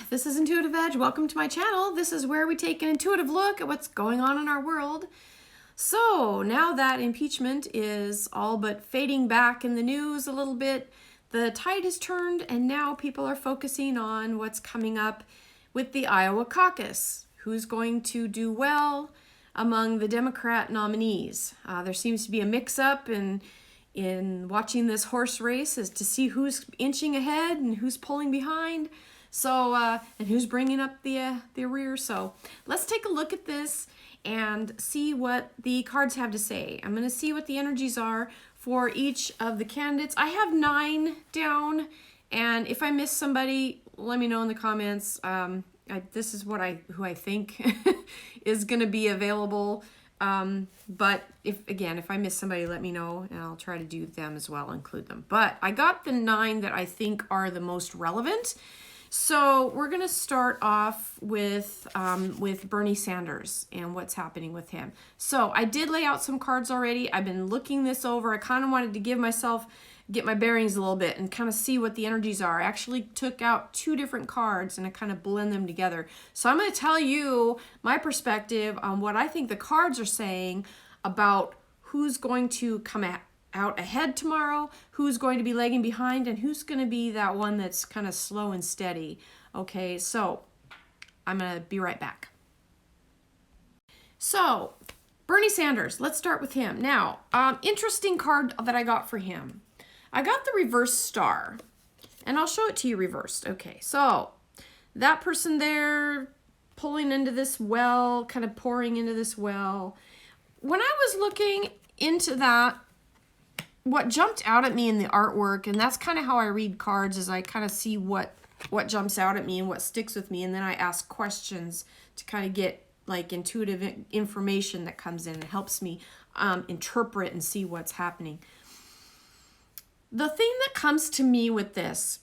This is Intuitive Edge. Welcome to my channel. This is where we take an intuitive look at what's going on in our world. So now that impeachment is all but fading back in the news a little bit, the tide has turned and now people are focusing on what's coming up with the Iowa Caucus. Who's going to do well among the Democrat nominees? There seems to be a mix-up in watching this horse race as to see who's inching ahead and who's pulling behind. So, and who's bringing up the rear. So let's take a look at this and see what the cards have to say. I'm going to see what the energies are for each of the candidates. I have 9 down, and if I miss somebody, let me know in the comments. This is who I think is going to be available. But if I miss somebody, let me know, and I'll try to do them as well, include them. But I got the 9 that I think are the most relevant. So we're going to start off with Bernie Sanders and what's happening with him. So I did lay out some cards already. I've been looking this over. I kind of wanted to get my bearings a little bit and kind of see what the energies are. I actually took out 2 different cards and I kind of blend them together. So I'm going to tell you my perspective on what I think the cards are saying about who's going to come out ahead tomorrow, who's going to be lagging behind, and who's going to be that one that's kind of slow and steady. Okay, so I'm going to be right back. So Bernie Sanders, let's start with him. Now, interesting card that I got for him. I got the reverse star, and I'll show it to you reversed. Okay, so that person there pulling into this well, kind of pouring into this well. When I was looking into that, what jumped out at me in the artwork, and that's kind of how I read cards, is I kind of see what jumps out at me and what sticks with me, and then I ask questions to kind of get like intuitive information that comes in and helps me interpret and see what's happening. The thing that comes to me with this,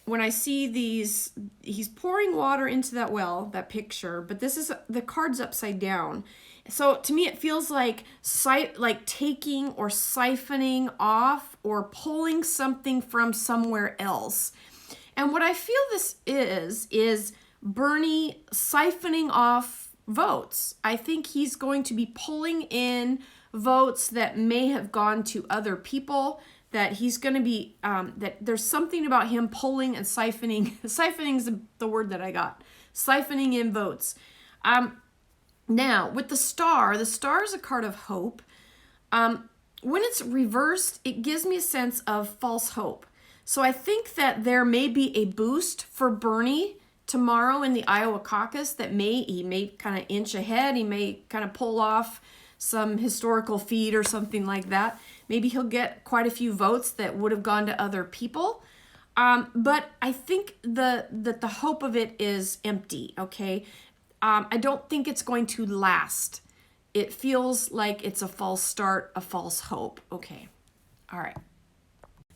when I see these, he's pouring water into that well, that picture, but this is, the card's upside down. So to me, it feels like taking or siphoning off or pulling something from somewhere else. And what I feel this is Bernie siphoning off votes. I think he's going to be pulling in votes that may have gone to other people, that he's going to be, that there's something about him pulling and siphoning. Siphoning is the word that I got. Siphoning in votes. Now, with the star is a card of hope. When it's reversed, it gives me a sense of false hope. So I think that there may be a boost for Bernie tomorrow in the Iowa Caucus that he may kind of inch ahead. He may kind of pull off some historical feat or something like that. Maybe he'll get quite a few votes that would have gone to other people. But I think that the hope of it is empty, okay? I don't think it's going to last. It feels like it's a false start, a false hope. Okay, all right.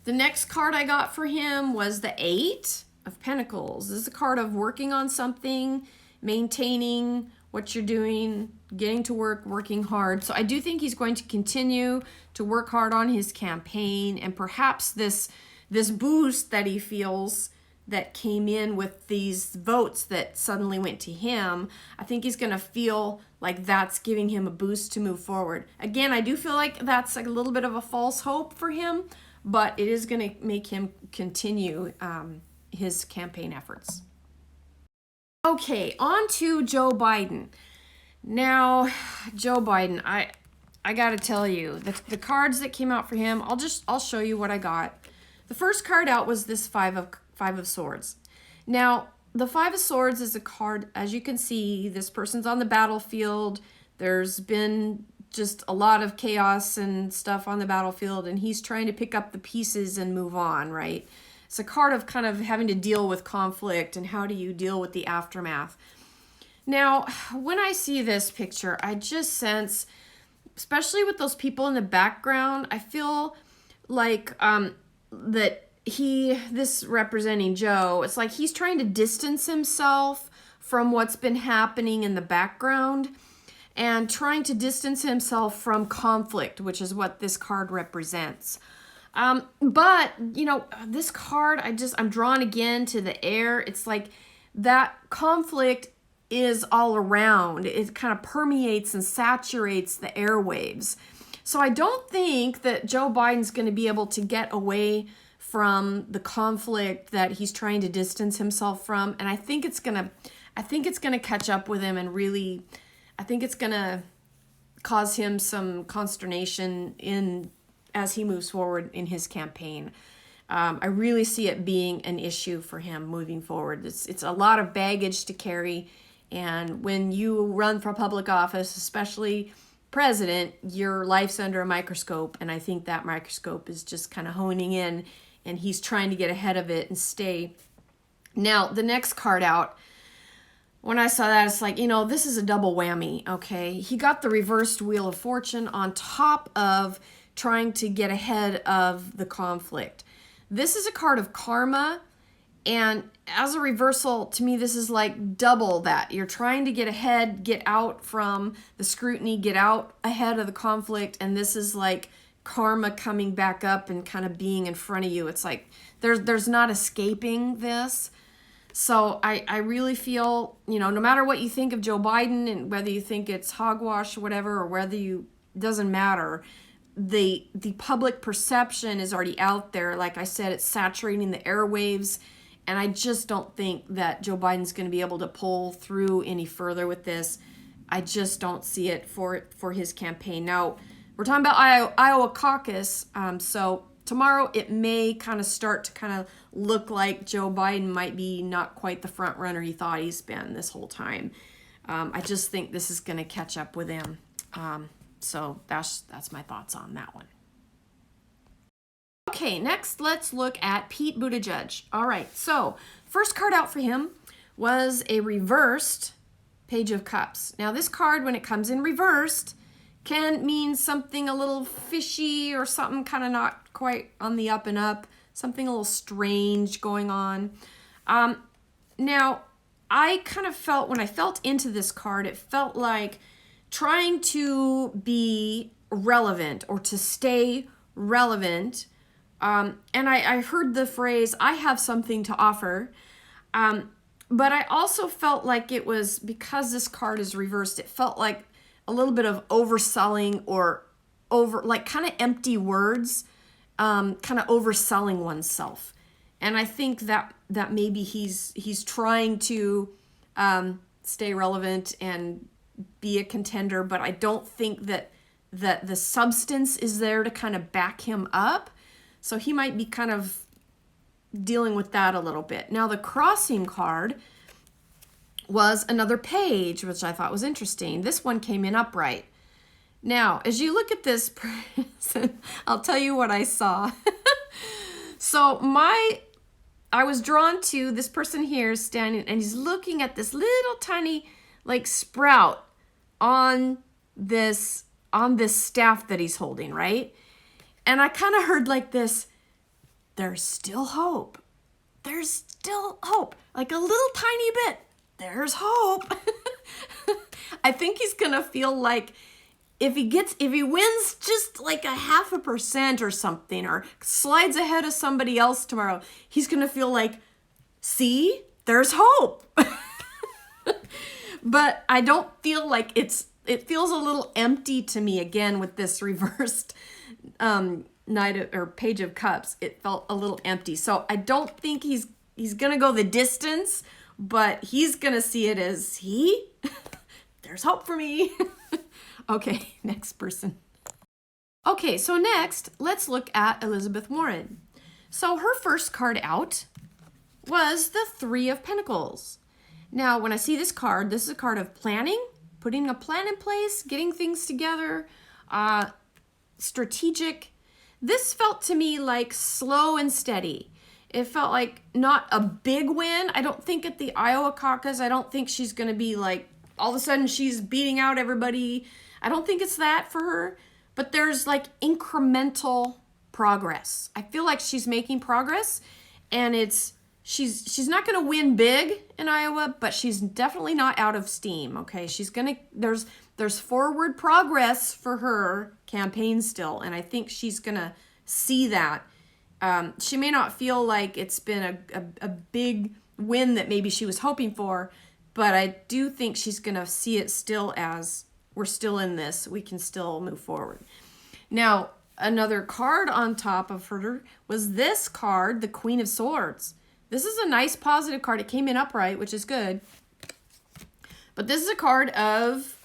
The next card I got for him was the 8 of Pentacles. This is a card of working on something, maintaining what you're doing, getting to work, working hard. So I do think he's going to continue to work hard on his campaign, and perhaps this boost that he feels that came in with these votes that suddenly went to him, I think he's going to feel like that's giving him a boost to move forward. Again, I do feel like that's like a little bit of a false hope for him, but it is going to make him continue his campaign efforts. Okay, on to Joe Biden. Now, Joe Biden, I got to tell you, the cards that came out for him, I'll show you what I got. The first card out was this Five of Swords. Now, the 5 of Swords is a card, as you can see, this person's on the battlefield. There's been just a lot of chaos and stuff on the battlefield, and he's trying to pick up the pieces and move on, right? It's a card of kind of having to deal with conflict and how do you deal with the aftermath. Now, when I see this picture, I just sense, especially with those people in the background, I feel like that this representing Joe, it's like he's trying to distance himself from what's been happening in the background and trying to distance himself from conflict, which is what this card represents. But, you know, this card, I'm drawn again to the air. It's like that conflict is all around. It kind of permeates and saturates the airwaves. So I don't think that Joe Biden's going to be able to get away from the conflict that he's trying to distance himself from. And I think it's going to catch up with him, and really, I think it's going to cause him some consternation as he moves forward in his campaign. I really see it being an issue for him moving forward. It's a lot of baggage to carry. And when you run for public office, especially president, your life's under a microscope. And I think that microscope is just kind of honing in, and he's trying to get ahead of it and stay. Now, the next card out, when I saw that, it's like, this is a double whammy, okay? He got the reversed Wheel of Fortune on top of trying to get ahead of the conflict. This is a card of karma, and as a reversal, to me, this is like double that. You're trying to get ahead, get out from the scrutiny, get out ahead of the conflict, and this is like karma coming back up and kind of being in front of you. It's like there's not escaping this. So I really feel, no matter what you think of Joe Biden, and whether you think it's hogwash or whatever, or whether doesn't matter, the public perception is already out there. Like I said, it's saturating the airwaves, and I just don't think that Joe Biden's going to be able to pull through any further with this. I just don't see it for his campaign. Now, we're talking about Iowa Caucus, so tomorrow it may kind of start to kind of look like Joe Biden might be not quite the front runner he thought he's been this whole time. I just think this is going to catch up with him. So that's my thoughts on that one. Okay, next let's look at Pete Buttigieg. All right, so first card out for him was a reversed Page of Cups. Now this card, when it comes in reversed, can mean something a little fishy or something kind of not quite on the up and up, something a little strange going on. Now, I kind of felt, when I felt into this card, it felt like trying to be relevant or to stay relevant. And I heard the phrase, I have something to offer. But I also felt like it was, because this card is reversed, it felt like a little bit of overselling, or like kind of empty words, kind of overselling oneself. And I think that maybe he's trying to stay relevant and be a contender, but I don't think that the substance is there to kind of back him up. So he might be kind of dealing with that a little bit. Now the crossing card was another page, which I thought was interesting. This one came in upright. Now, as you look at this person, I'll tell you what I saw. So I was drawn to this person here standing, and he's looking at this little tiny like sprout on this staff that he's holding, right? And I kind of heard like this, there's still hope. There's still hope. Like a little tiny bit. There's hope. I think he's going to feel like if he wins just like 0.5% or something, or slides ahead of somebody else tomorrow, he's going to feel like, see, there's hope. But I don't feel like it feels a little empty to me, again, with this reversed Page of Cups. It felt a little empty. So I don't think he's going to go the distance, but he's going to see it as, there's hope for me. Okay, next person. Okay, so next, let's look at Elizabeth Warren. So her first card out was the Three of Pentacles. Now, when I see this card, this is a card of planning, putting a plan in place, getting things together, strategic. This felt to me like slow and steady. It felt like not a big win. I don't think at the Iowa Caucus, I don't think she's going to be like, all of a sudden she's beating out everybody. I don't think it's that for her, but there's like incremental progress. I feel like she's making progress, and she's not going to win big in Iowa, but she's definitely not out of steam. Okay. There's forward progress for her campaign still. And I think she's going to see that. She may not feel like it's been a big win that maybe she was hoping for, but I do think she's going to see it still as we're still in this. We can still move forward. Now, another card on top of her was this card, the Queen of Swords. This is a nice positive card. It came in upright, which is good. But this is a card of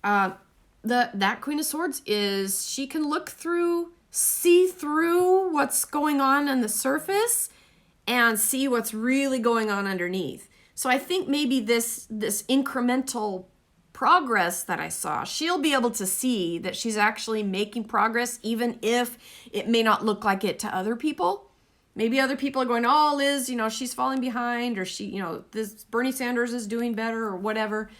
that Queen of Swords is she can look through, see through what's going on the surface and see what's really going on underneath. So I think maybe this incremental progress that I saw, she'll be able to see that she's actually making progress, even if it may not look like it to other people. Maybe other people are going, oh, Liz, she's falling behind, or this Bernie Sanders is doing better, or whatever.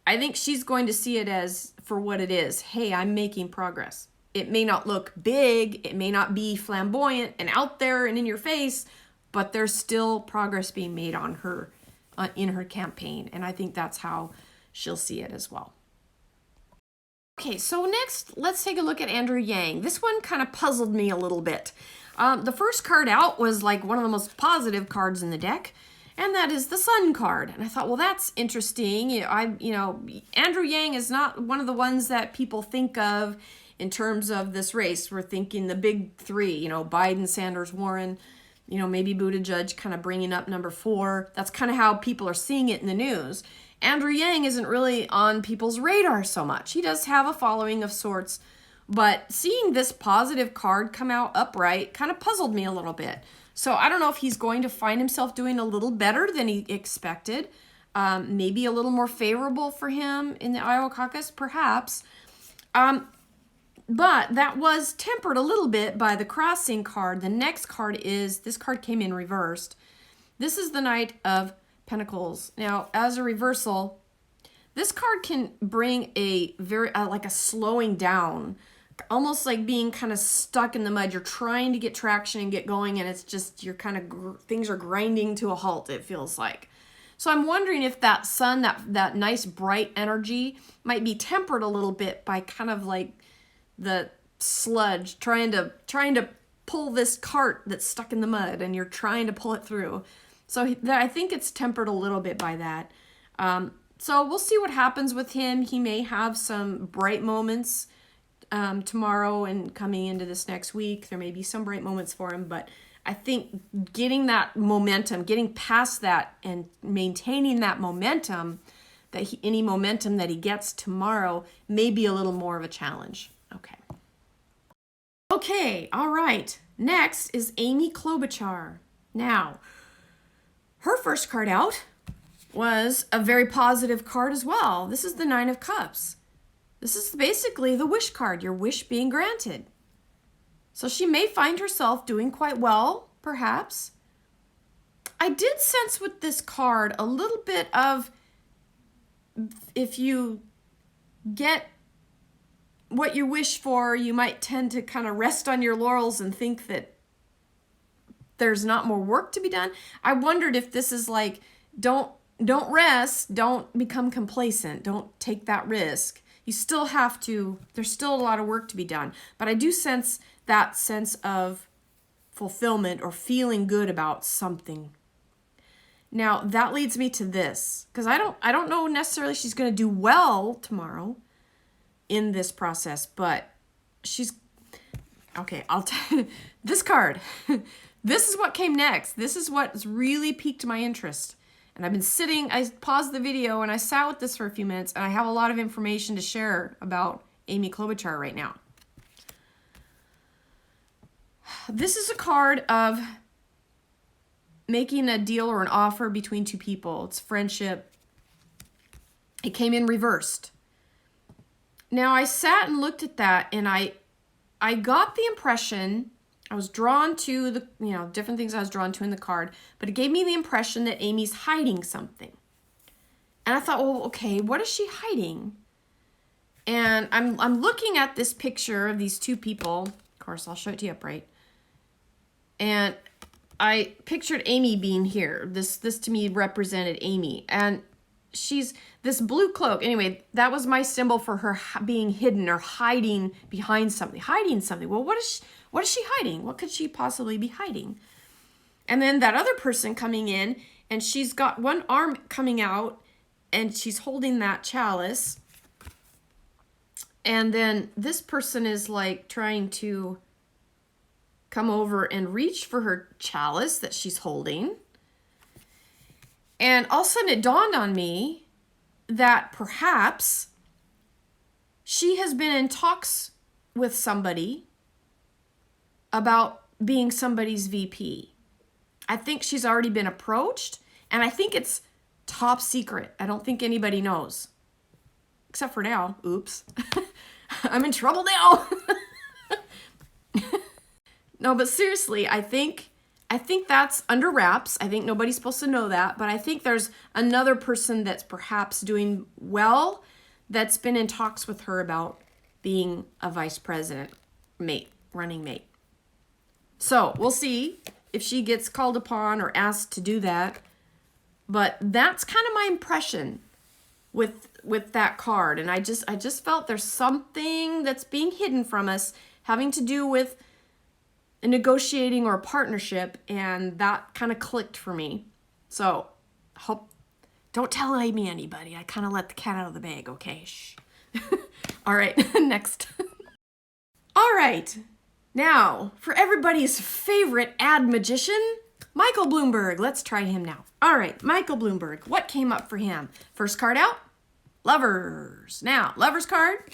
I think she's going to see it as for what it is. Hey, I'm making progress. It may not look big, it may not be flamboyant and out there and in your face, but there's still progress being made on her in her campaign, and I think that's how she'll see it as well. Okay, so next, let's take a look at Andrew Yang. This one kind of puzzled me a little bit. The first card out was like one of the most positive cards in the deck, and that is the Sun card. And I thought, well, that's interesting. Andrew Yang is not one of the ones that people think of in terms of this race. We're thinking the big three, Biden, Sanders, Warren, maybe Buttigieg kind of bringing up number 4. That's kind of how people are seeing it in the news. Andrew Yang isn't really on people's radar so much. He does have a following of sorts, but seeing this positive card come out upright kind of puzzled me a little bit. So I don't know if he's going to find himself doing a little better than he expected. Maybe a little more favorable for him in the Iowa Caucus, perhaps. But that was tempered a little bit by the crossing card. The next card is, this card came in reversed. This is the Knight of Pentacles. Now, as a reversal, this card can bring a very, like a slowing down, almost like being kind of stuck in the mud. You're trying to get traction and get going, and it's just, you're kind of, things are grinding to a halt, it feels like. So I'm wondering if that sun, that nice bright energy might be tempered a little bit by kind of like the sludge, trying to pull this cart that's stuck in the mud, and you're trying to pull it through. So I think it's tempered a little bit by that. So we'll see what happens with him. He may have some bright moments tomorrow and coming into this next week. There may be some bright moments for him, but I think getting that momentum, getting past that and maintaining that momentum, any momentum that he gets tomorrow may be a little more of a challenge. Okay, all right. Next is Amy Klobuchar. Now, her first card out was a very positive card as well. This is the 9 of Cups. This is basically the wish card, your wish being granted. So she may find herself doing quite well, perhaps. I did sense with this card a little bit of, if you get what you wish for, you might tend to kind of rest on your laurels and think that there's not more work to be done. I wondered if this is like, don't rest, don't become complacent, don't take that risk. You still have to, there's still a lot of work to be done. But I do sense that sense of fulfillment or feeling good about something. Now, that leads me to this, because I don't know necessarily she's going to do well tomorrow in this process, but she's, okay, I'll tell you, this card, this is what came next. This is what's really piqued my interest. And I've been sitting, I paused the video and I sat with this for a few minutes, and I have a lot of information to share about Amy Klobuchar right now. This is a card of making a deal or an offer between two people. It's friendship. It came in reversed. Now, I sat and looked at that, and I got the impression, I was drawn to the, different things I was drawn to in the card, but it gave me the impression that Amy's hiding something. And I thought, well, okay, what is she hiding? And I'm looking at this picture of these two people. Of course, I'll show it to you upright. And I pictured Amy being here. This to me represented Amy. And she's this blue cloak. Anyway, that was my symbol for her being hidden or hiding behind something. Hiding something. Well, what is she hiding? What could she possibly be hiding? And then that other person coming in and she's got one arm coming out, and she's holding that chalice. And then this person is like trying to come over and reach for her chalice that she's holding. And all of a sudden it dawned on me that perhaps she has been in talks with somebody about being somebody's VP. I think she's already been approached, and I think it's top secret. I don't think anybody knows. Except for now. Oops. I'm in trouble now. No, but seriously, I think that's under wraps. I think nobody's supposed to know that, but I think there's another person that's perhaps doing well that's been in talks with her about being a vice president running mate. So we'll see if she gets called upon or asked to do that. But that's kind of my impression with that card. And I just felt there's something that's being hidden from us having to do with a negotiating or a partnership, and that kind of clicked for me. So don't tell anybody. I kind of let the cat out of the bag, okay? Shh. All right, next. All right, now for everybody's favorite ad magician, Michael Bloomberg. Let's try him now. All right, Michael Bloomberg. What came up for him? First card out, lovers. Now, lovers card.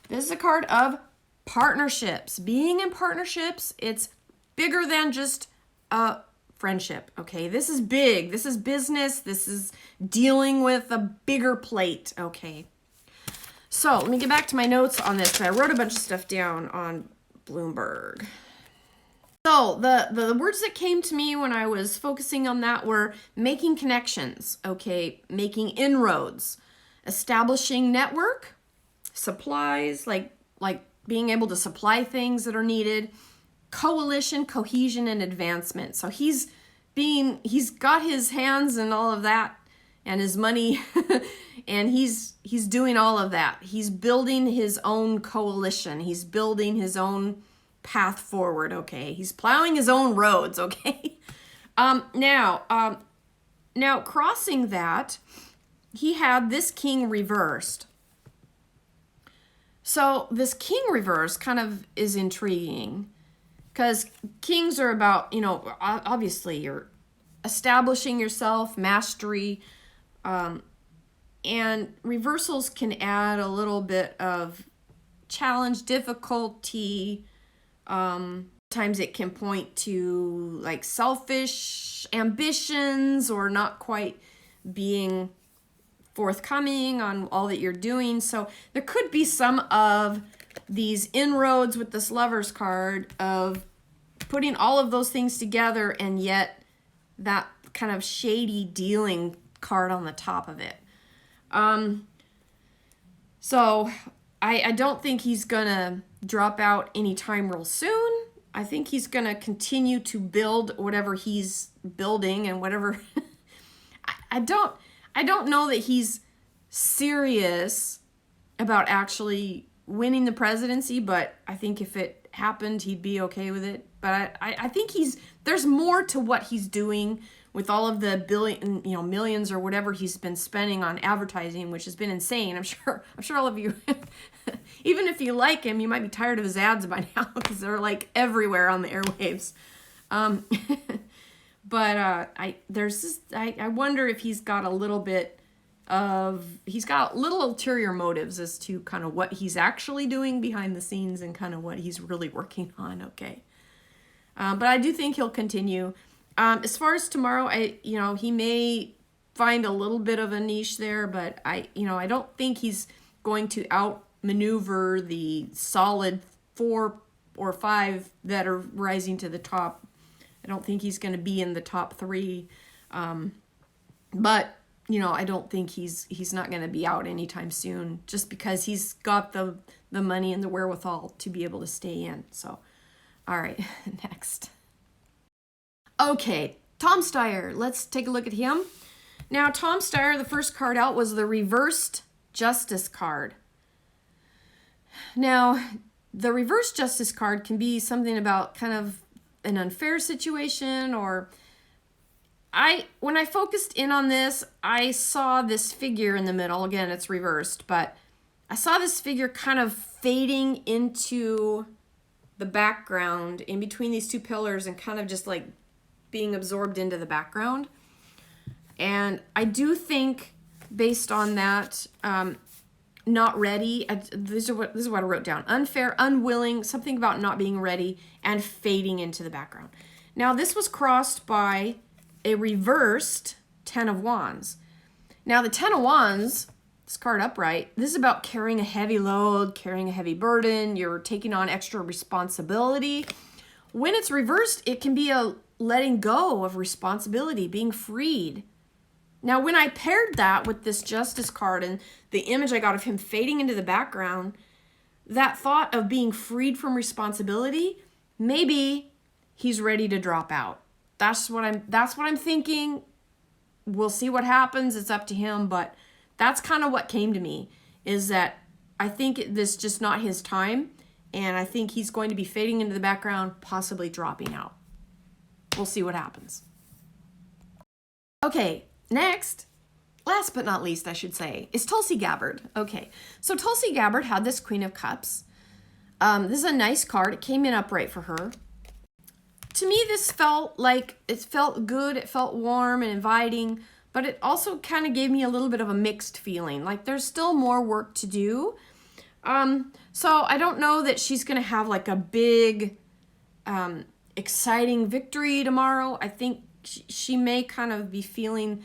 This is a card of partnerships. Being in partnerships, it's bigger than just a friendship, okay? This is big. This is business. This is dealing with a bigger plate, okay? So let me get back to my notes on this. I wrote a bunch of stuff down on Bloomberg. So the words that came to me when I was focusing on that were making connections, okay? Making inroads, establishing network, supplies, like being able to supply things that are needed, coalition, cohesion, and advancement. So he's got his hands in all of that and his money, and he's doing all of that. He's building his own coalition. He's building his own path forward, okay? He's plowing his own roads, okay? Now crossing that, he had this king reversed. So this king reverse kind of is intriguing because kings are about, obviously you're establishing yourself, mastery, and reversals can add a little bit of challenge, difficulty. Times it can point to like selfish ambitions or not quite being forthcoming on all that you're doing. So there could be some of these inroads with this lovers card of putting all of those things together, and yet that kind of shady dealing card on the top of it. So I don't think he's gonna drop out anytime real soon. I think he's gonna continue to build whatever he's building and whatever. I don't know that he's serious about actually winning the presidency, but I think if it happened, he'd be okay with it. But I think there's more to what he's doing with all of the millions or whatever he's been spending on advertising, which has been insane. I'm sure all of you, even if you like him, you might be tired of his ads by now because they're like everywhere on the airwaves. But I wonder if he's got little ulterior motives as to kind of what he's actually doing behind the scenes and kind of what he's really working on. Okay. But I do think he'll continue. As far as tomorrow, he may find a little bit of a niche there, but I don't think he's going to outmaneuver the solid 4 or 5 that are rising to the top. I don't think he's going to be in the top 3. But, I don't think he's not going to be out anytime soon just because he's got the money and the wherewithal to be able to stay in. So, all right, next. Okay, Tom Steyer. Let's take a look at him. Now, Tom Steyer, the first card out was the reversed justice card. Now, the reversed justice card can be something about kind of an unfair situation, or when I focused in on this, I saw this figure in the middle. Again, it's reversed, but I saw this figure kind of fading into the background in between these two pillars and kind of just like being absorbed into the background. And I do think, based on that, not ready. This is what I wrote down. Unfair, unwilling, something about not being ready and fading into the background. Now, this was crossed by a reversed Ten of Wands. Now, the Ten of Wands, this card upright, this is about carrying a heavy load, carrying a heavy burden. You're taking on extra responsibility. When it's reversed, it can be a letting go of responsibility, being freed. Now, when I paired that with this Justice card and the image I got of him fading into the background, that thought of being freed from responsibility, maybe he's ready to drop out. That's what I'm thinking. We'll see what happens. It's up to him, but that's kind of what came to me, is that I think this is just not his time, and I think he's going to be fading into the background, possibly dropping out. We'll see what happens. Okay, next, last but not least, I should say, is Tulsi Gabbard. Okay, so Tulsi Gabbard had this Queen of Cups. This is a nice card. It came in upright for her. To me, this felt like, it felt good, it felt warm and inviting, but it also kind of gave me a little bit of a mixed feeling. Like, there's still more work to do. So I don't know that she's going to have like a big, exciting victory tomorrow. I think she may kind of be feeling,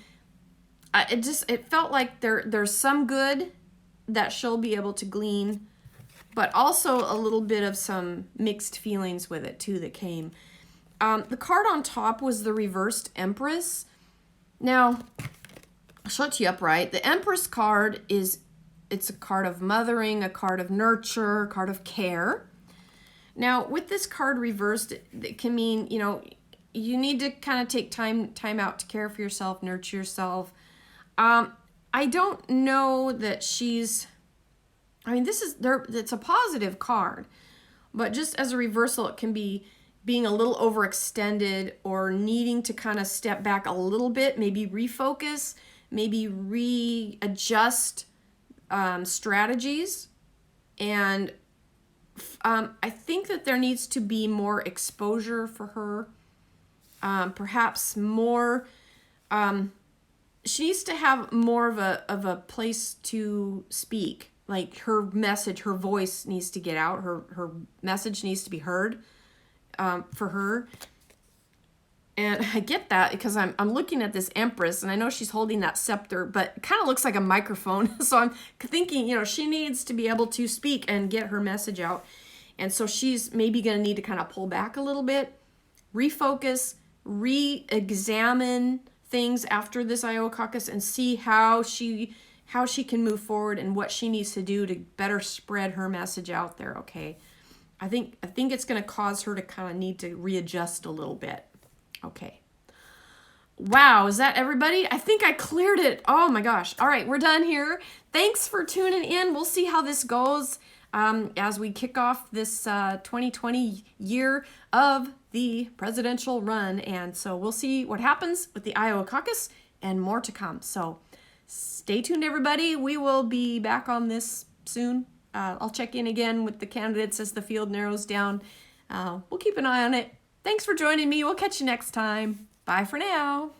it felt like there's some good that she'll be able to glean, but also a little bit of some mixed feelings with it too that came. The card on top was the reversed Empress. Now, I'll show it to you upright. The Empress card it's a card of mothering, a card of nurture, a card of care. Now, with this card reversed, it can mean, you need to kind of take time out to care for yourself, nurture yourself. I don't know that it's a positive card, but just as a reversal, it can be being a little overextended or needing to kind of step back a little bit, maybe refocus, maybe readjust strategies. And I think that there needs to be more exposure for her, perhaps more, she needs to have more of a place to speak. Like, her message, her voice needs to get out, her message needs to be heard. For her. And I get that because I'm looking at this Empress and I know she's holding that scepter, but it kind of looks like a microphone. So I'm thinking, she needs to be able to speak and get her message out. And so she's maybe going to need to kind of pull back a little bit, refocus, re-examine things after this Iowa caucus and see how she can move forward and what she needs to do to better spread her message out there, okay? I think it's going to cause her to kind of need to readjust a little bit. Okay. Wow, is that everybody? I think I cleared it. Oh my gosh. All right, we're done here. Thanks for tuning in. We'll see how this goes as we kick off this 2020 year of the presidential run. And so we'll see what happens with the Iowa caucus and more to come. So stay tuned, everybody. We will be back on this soon. I'll check in again with the candidates as the field narrows down. We'll keep an eye on it. Thanks for joining me. We'll catch you next time. Bye for now.